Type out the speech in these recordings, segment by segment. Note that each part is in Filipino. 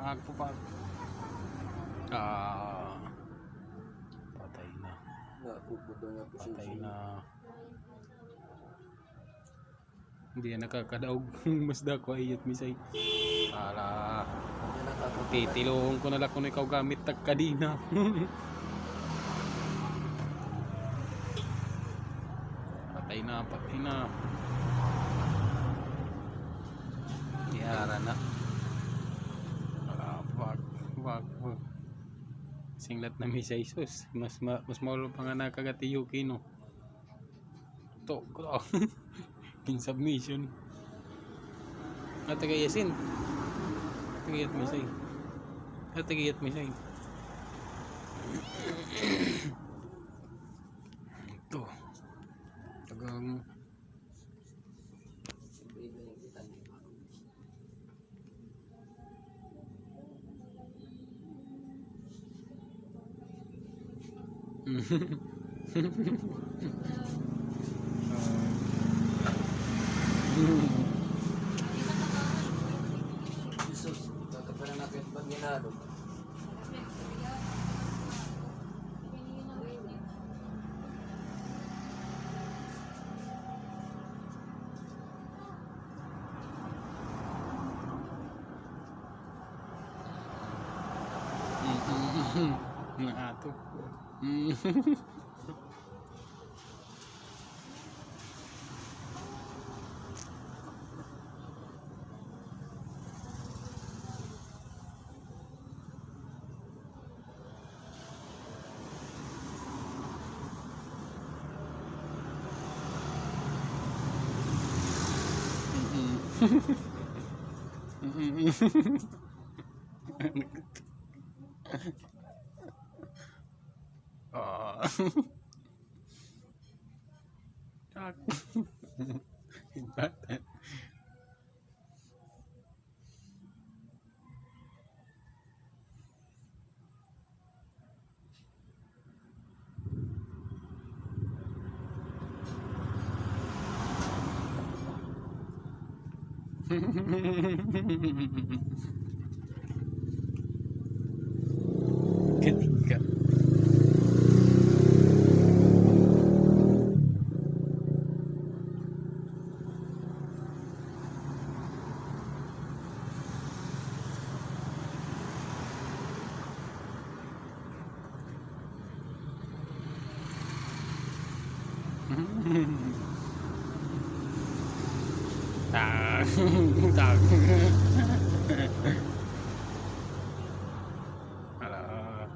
Ako pa. Patay na. Patay na. Hindi na nakakadaog. Mas dako ayat misay. Para titilong ko na lang kung ikaw gamit tag kadina. Patay na, patay na. Yara na. Wag. Singlat na misay sus. Mas maulo pa nga nakagati Yuki no. To ko. King submission. Natagayasin. Tagayat misay. Natagayat misay. Ito. Tagang Jesus, tatapanan natin pag ginado. Naato. Ketika tak alah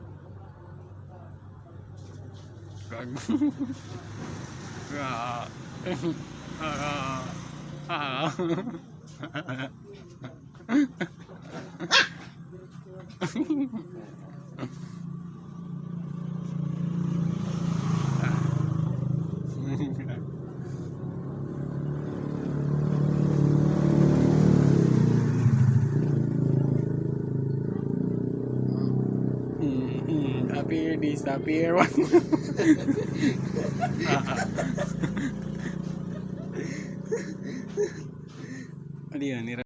appear disappear one. Ano yan?